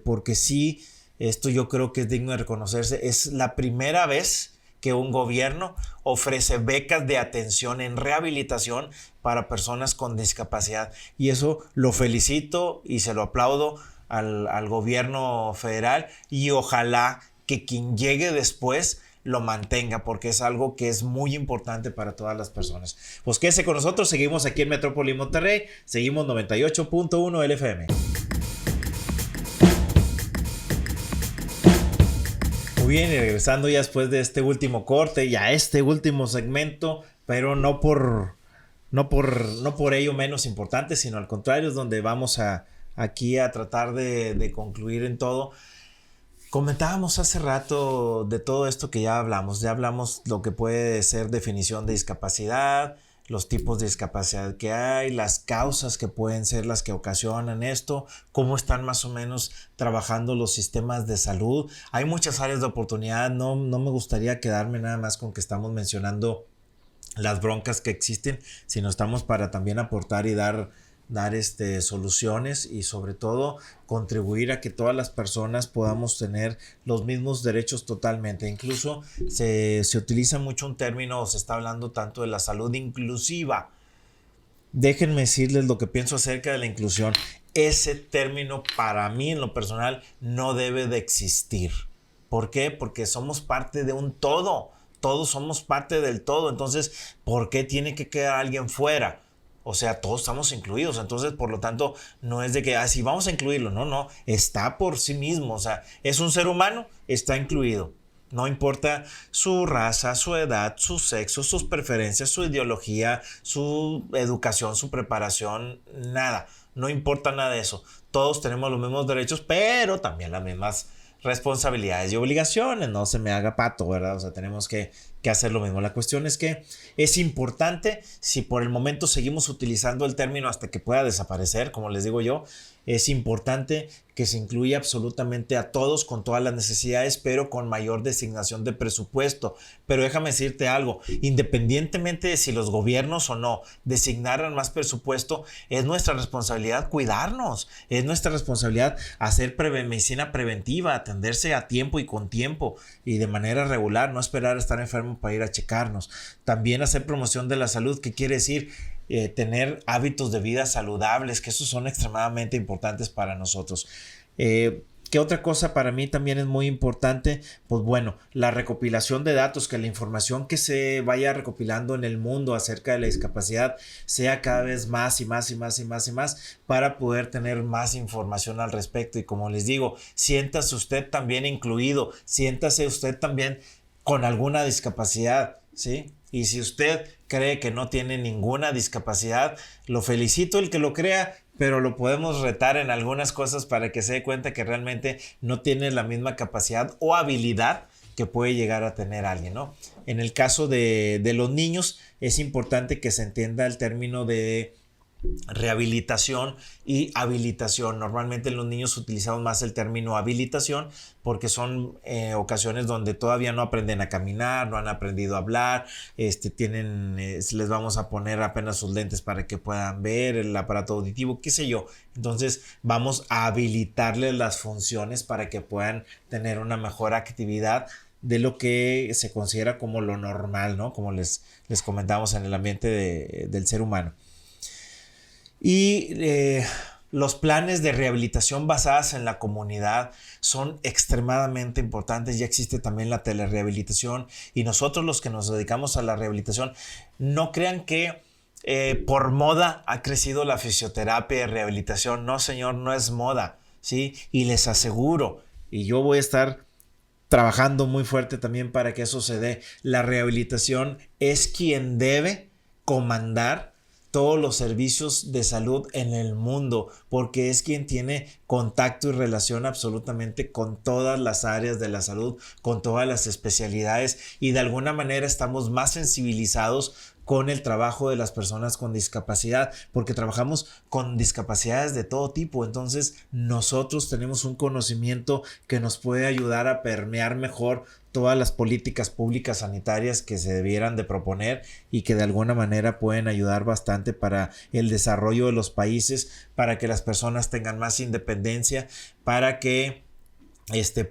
porque sí, esto yo creo que es digno de reconocerse. Es la primera vez que un gobierno ofrece becas de atención en rehabilitación para personas con discapacidad, y eso lo felicito y se lo aplaudo al gobierno federal, y ojalá que quien llegue después lo mantenga, porque es algo que es muy importante para todas las personas. Pues quédese con nosotros, seguimos aquí en Metrópoli Monterrey, seguimos 98.1 LFM. Muy bien, y regresando ya después de este último corte, ya este último segmento, pero no por ello menos importante, sino al contrario, es donde vamos aquí a tratar de concluir en todo. Comentábamos hace rato de todo esto que ya hablamos lo que puede ser definición de discapacidad, los tipos de discapacidad que hay, las causas que pueden ser las que ocasionan esto, cómo están más o menos trabajando los sistemas de salud. Hay muchas áreas de oportunidad, no me gustaría quedarme nada más con que estamos mencionando las broncas que existen, sino estamos para también aportar y dar soluciones, y sobre todo contribuir a que todas las personas podamos tener los mismos derechos totalmente. Incluso se utiliza mucho un término, se está hablando tanto de la salud inclusiva. Déjenme decirles lo que pienso acerca de la inclusión. Ese término, para mí en lo personal, no debe de existir. ¿Por qué? Porque somos parte de un todo. Todos somos parte del todo. Entonces, ¿por qué tiene que quedar alguien fuera? O sea, todos estamos incluidos. Entonces, por lo tanto, no es de que así vamos a incluirlo. No, está por sí mismo. O sea, es un ser humano, está incluido. No importa su raza, su edad, su sexo, sus preferencias, su ideología, su educación, su preparación, nada. No importa nada de eso. Todos tenemos los mismos derechos, pero también las mismas responsabilidades y obligaciones. No se me haga pato, ¿verdad? O sea, tenemos que hacer lo mismo. La cuestión es que es importante, si por el momento seguimos utilizando el término hasta que pueda desaparecer, como les digo yo, es importante que se incluya absolutamente a todos con todas las necesidades, pero con mayor designación de presupuesto. Pero déjame decirte algo, independientemente de si los gobiernos o no designaran más presupuesto, es nuestra responsabilidad cuidarnos, es nuestra responsabilidad hacer medicina preventiva, atenderse a tiempo y con tiempo y de manera regular, no esperar a estar enfermo para ir a checarnos. También hacer promoción de la salud, que quiere decir tener hábitos de vida saludables, que esos son extremadamente importantes para nosotros. ¿Qué otra cosa para mí también es muy importante? Pues bueno, la recopilación de datos, que la información que se vaya recopilando en el mundo acerca de la discapacidad sea cada vez más y más y más y más y más, para poder tener más información al respecto. Y como les digo, siéntase usted también incluido, siéntase usted también con alguna discapacidad, ¿sí? Y si usted cree que no tiene ninguna discapacidad, lo felicito el que lo crea, pero lo podemos retar en algunas cosas para que se dé cuenta que realmente no tiene la misma capacidad o habilidad que puede llegar a tener alguien, ¿no? En el caso de los niños, es importante que se entienda el término de rehabilitación y habilitación. Normalmente en los niños utilizamos más el término habilitación porque son ocasiones donde todavía no aprenden a caminar, no han aprendido a hablar, les vamos a poner apenas sus lentes para que puedan ver el aparato auditivo, qué sé yo. Entonces vamos a habilitarles las funciones para que puedan tener una mejor actividad de lo que se considera como lo normal, ¿no? Como les comentamos en el ambiente del ser humano. Y los planes de rehabilitación basadas en la comunidad son extremadamente importantes. Ya existe también la telerehabilitación y nosotros los que nos dedicamos a la rehabilitación, no crean que por moda ha crecido la fisioterapia y rehabilitación. No, señor, no es moda, ¿sí? Y les aseguro, y yo voy a estar trabajando muy fuerte también para que eso se dé. La rehabilitación es quien debe comandar todos los servicios de salud en el mundo, porque es quien tiene contacto y relación absolutamente con todas las áreas de la salud, con todas las especialidades, y de alguna manera estamos más sensibilizados con el trabajo de las personas con discapacidad, porque trabajamos con discapacidades de todo tipo. Entonces nosotros tenemos un conocimiento que nos puede ayudar a permear mejor todas las políticas públicas sanitarias que se debieran de proponer y que de alguna manera pueden ayudar bastante para el desarrollo de los países, para que las personas tengan más independencia, para que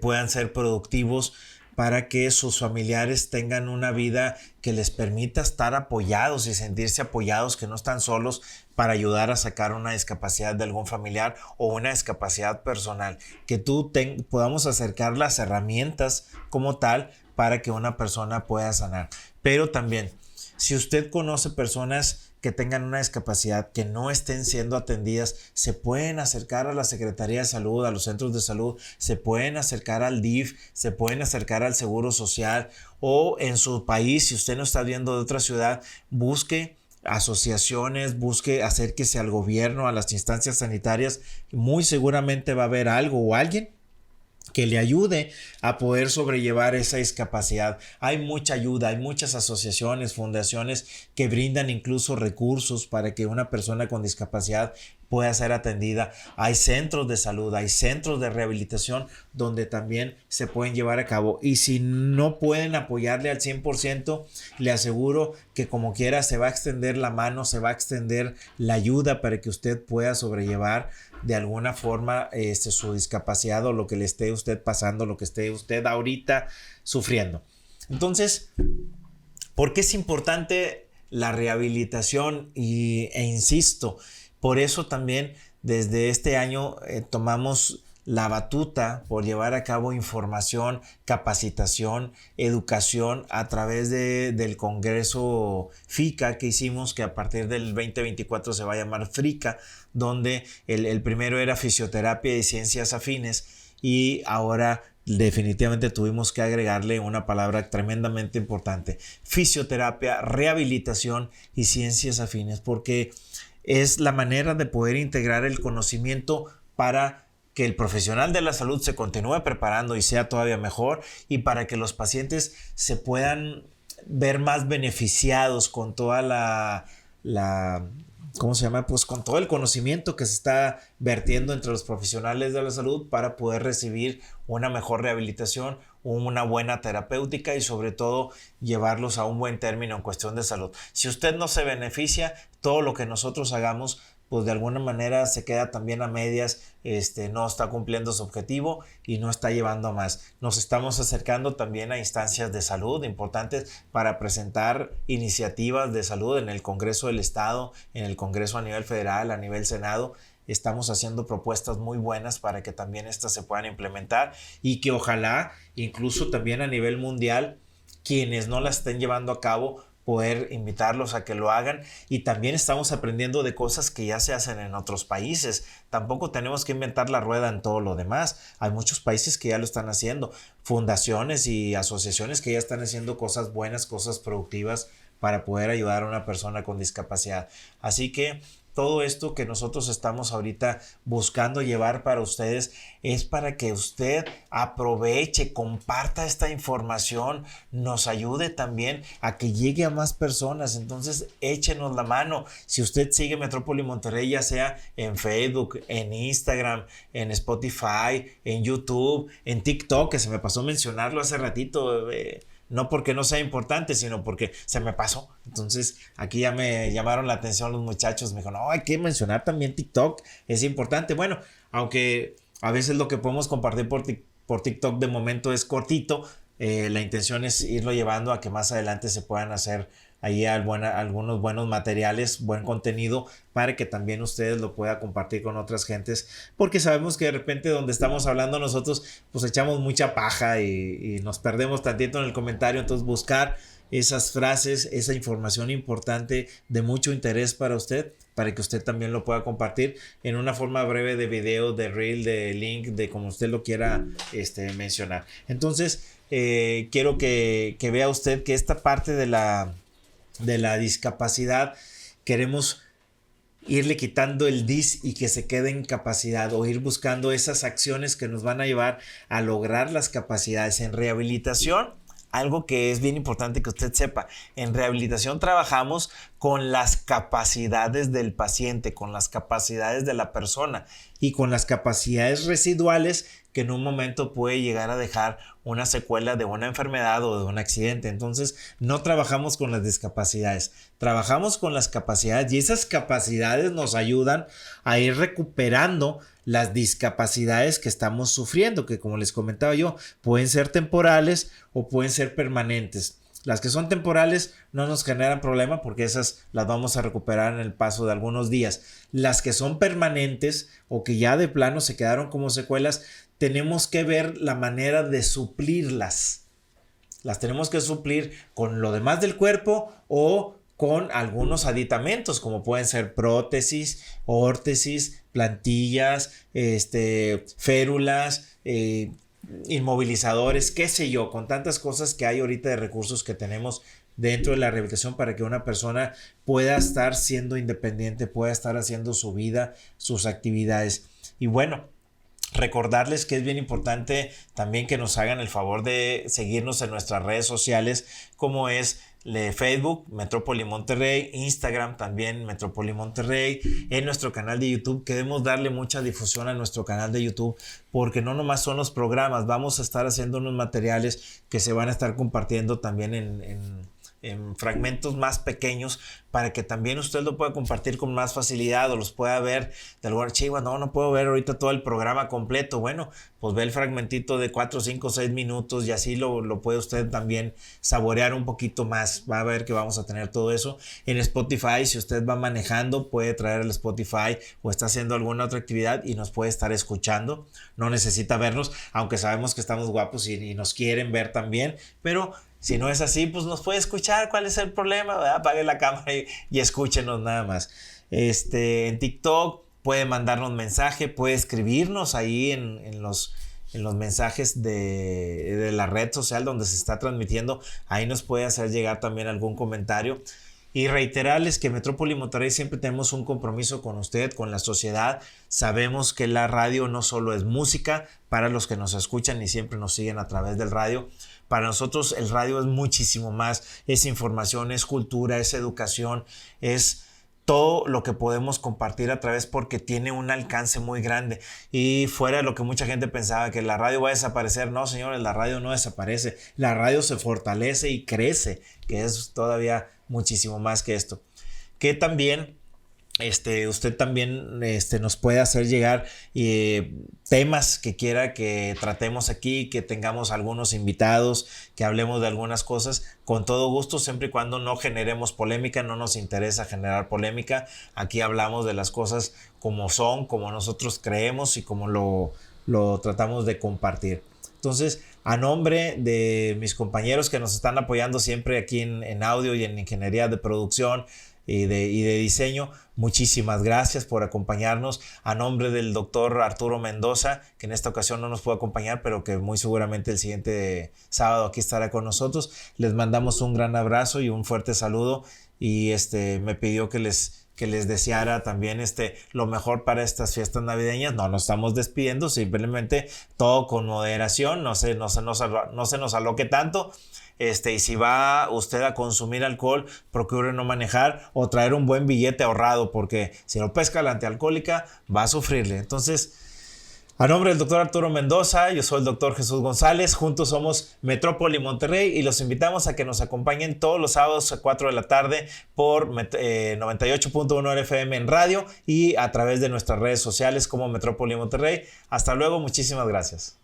puedan ser productivos, para que sus familiares tengan una vida que les permita estar apoyados y sentirse apoyados, que no están solos, para ayudar a sacar una discapacidad de algún familiar o una discapacidad personal, que podamos acercar las herramientas como tal para que una persona pueda sanar. Pero también, si usted conoce personas que tengan una discapacidad, que no estén siendo atendidas, se pueden acercar a la Secretaría de Salud, a los centros de salud, se pueden acercar al DIF, se pueden acercar al Seguro Social, o en su país, si usted no está viendo de otra ciudad, busque asociaciones, acérquese al gobierno, a las instancias sanitarias. Muy seguramente va a haber algo o alguien que le ayude a poder sobrellevar esa discapacidad. Hay mucha ayuda, hay muchas asociaciones, fundaciones que brindan incluso recursos para que una persona con discapacidad pueda ser atendida. Hay centros de salud, hay centros de rehabilitación donde también se pueden llevar a cabo. Y si no pueden apoyarle al 100%, le aseguro que como quiera se va a extender la mano, se va a extender la ayuda para que usted pueda sobrellevar de alguna forma su discapacidad o lo que le esté usted pasando, lo que esté usted ahorita sufriendo. Entonces, ¿por qué es importante la rehabilitación? E insisto, por eso también desde este año tomamos la batuta por llevar a cabo información, capacitación, educación a través del Congreso FICA que hicimos, que a partir del 2024 se va a llamar FRICA, donde el primero era fisioterapia y ciencias afines, y ahora definitivamente tuvimos que agregarle una palabra tremendamente importante: fisioterapia, rehabilitación y ciencias afines, porque es la manera de poder integrar el conocimiento para que el profesional de la salud se continúe preparando y sea todavía mejor, y para que los pacientes se puedan ver más beneficiados con toda ¿cómo se llama? Pues con todo el conocimiento que se está vertiendo entre los profesionales de la salud para poder recibir una mejor rehabilitación, una buena terapéutica y sobre todo llevarlos a un buen término en cuestión de salud. Si usted no se beneficia, todo lo que nosotros hagamos pues de alguna manera se queda también a medias, no está cumpliendo su objetivo y no está llevando a más. Nos estamos acercando también a instancias de salud importantes para presentar iniciativas de salud en el Congreso del Estado, en el Congreso a nivel federal, a nivel Senado. Estamos haciendo propuestas muy buenas para que también estas se puedan implementar y que ojalá incluso también a nivel mundial quienes no las estén llevando a cabo poder invitarlos a que lo hagan. Y también estamos aprendiendo de cosas que ya se hacen en otros países. Tampoco tenemos que inventar la rueda en todo lo demás. Hay muchos países que ya lo están haciendo, fundaciones y asociaciones que ya están haciendo cosas buenas, cosas productivas para poder ayudar a una persona con discapacidad. Así que todo esto que nosotros estamos ahorita buscando llevar para ustedes es para que usted aproveche, comparta esta información, nos ayude también a que llegue a más personas. Entonces échenos la mano. Si usted sigue Metrópoli Monterrey, ya sea en Facebook, en Instagram, en Spotify, en YouTube, en TikTok, que se me pasó mencionarlo hace ratito, no porque no sea importante, sino porque se me pasó. Entonces aquí ya me llamaron la atención los muchachos. Me dijo, no, hay que mencionar también TikTok, es importante. Bueno, aunque a veces lo que podemos compartir por TikTok de momento es cortito, La intención es irlo llevando a que más adelante se puedan hacer ahí algunos buenos materiales, buen contenido, para que también ustedes lo puedan compartir con otras gentes, porque sabemos que de repente donde estamos hablando nosotros, pues echamos mucha paja y nos perdemos tantito en el comentario. Entonces buscar esas frases, esa información importante de mucho interés para usted, para que usted también lo pueda compartir en una forma breve de video, de reel, de link, de como usted lo quiera mencionar. Entonces, quiero que vea usted que esta parte de la discapacidad queremos irle quitando el dis y que se quede en capacidad, o ir buscando esas acciones que nos van a llevar a lograr las capacidades. En rehabilitación, algo que es bien importante que usted sepa, en rehabilitación trabajamos con las capacidades del paciente, con las capacidades de la persona y con las capacidades residuales que en un momento puede llegar a dejar una secuela de una enfermedad o de un accidente. Entonces, no trabajamos con las discapacidades, trabajamos con las capacidades, y esas capacidades nos ayudan a ir recuperando las discapacidades que estamos sufriendo, que como les comentaba yo, pueden ser temporales o pueden ser permanentes. Las que son temporales no nos generan problema porque esas las vamos a recuperar en el paso de algunos días. Las que son permanentes o que ya de plano se quedaron como secuelas, tenemos que ver la manera de suplirlas. Las tenemos que suplir con lo demás del cuerpo o con algunos aditamentos, como pueden ser prótesis, órtesis, plantillas, férulas, inmovilizadores, qué sé yo, con tantas cosas que hay ahorita de recursos que tenemos dentro de la rehabilitación para que una persona pueda estar siendo independiente, pueda estar haciendo su vida, sus actividades. Y bueno, recordarles que es bien importante también que nos hagan el favor de seguirnos en nuestras redes sociales, como es Facebook, Metrópoli Monterrey, Instagram también, Metrópoli Monterrey, en nuestro canal de YouTube. Queremos darle mucha difusión a nuestro canal de YouTube, porque no nomás son los programas, vamos a estar haciendo unos materiales que se van a estar compartiendo también en fragmentos más pequeños, para que también usted lo pueda compartir con más facilidad o los pueda ver de lugar. Chiva, no puedo ver ahorita todo el programa completo. Bueno, pues ve el fragmentito de 4, 5, 6 minutos y así lo puede usted también saborear un poquito más. Va a ver que vamos a tener todo eso en Spotify. Si usted va manejando, puede traer el Spotify o está haciendo alguna otra actividad y nos puede estar escuchando. No necesita vernos, aunque sabemos que estamos guapos y nos quieren ver también, pero si no es así, pues nos puede escuchar. ¿Cuál es el problema? ¿Verdad? Apague la cámara y escúchenos nada más. En TikTok puede mandarnos mensaje, puede escribirnos ahí en los mensajes de la red social donde se está transmitiendo. Ahí nos puede hacer llegar también algún comentario. Y reiterarles que Metrópoli Monterrey siempre tenemos un compromiso con usted, con la sociedad. Sabemos que la radio no solo es música para los que nos escuchan y siempre nos siguen a través del radio. Para nosotros el radio es muchísimo más, es información, es cultura, es educación, es todo lo que podemos compartir a través, porque tiene un alcance muy grande. Y fuera de lo que mucha gente pensaba, que la radio va a desaparecer, no señores, la radio no desaparece, la radio se fortalece y crece, que es todavía muchísimo más que esto. Que también usted también nos puede hacer llegar temas que quiera que tratemos aquí, que tengamos algunos invitados, que hablemos de algunas cosas, con todo gusto, siempre y cuando no generemos polémica. No nos interesa generar polémica. Aquí hablamos de las cosas como son, como nosotros creemos y como lo tratamos de compartir. Entonces, a nombre de mis compañeros que nos están apoyando siempre aquí en audio y en ingeniería de producción y de diseño, muchísimas gracias por acompañarnos. A nombre del doctor Arturo Mendoza, que en esta ocasión no nos pudo acompañar, pero que muy seguramente el siguiente sábado aquí estará con nosotros, les mandamos un gran abrazo y un fuerte saludo. Y me pidió que les deseara también lo mejor para estas fiestas navideñas. No nos estamos despidiendo, simplemente todo con moderación, no se nos aloque tanto. Y si va usted a consumir alcohol, procure no manejar o traer un buen billete ahorrado, porque si lo pesca la antialcohólica va a sufrirle. Entonces, a nombre del doctor Arturo Mendoza, yo soy el doctor Jesús González. Juntos somos Metrópoli Monterrey y los invitamos a que nos acompañen todos los sábados a 4 de la tarde por 98.1 FM en radio y a través de nuestras redes sociales como Metrópoli Monterrey. Hasta luego, muchísimas gracias.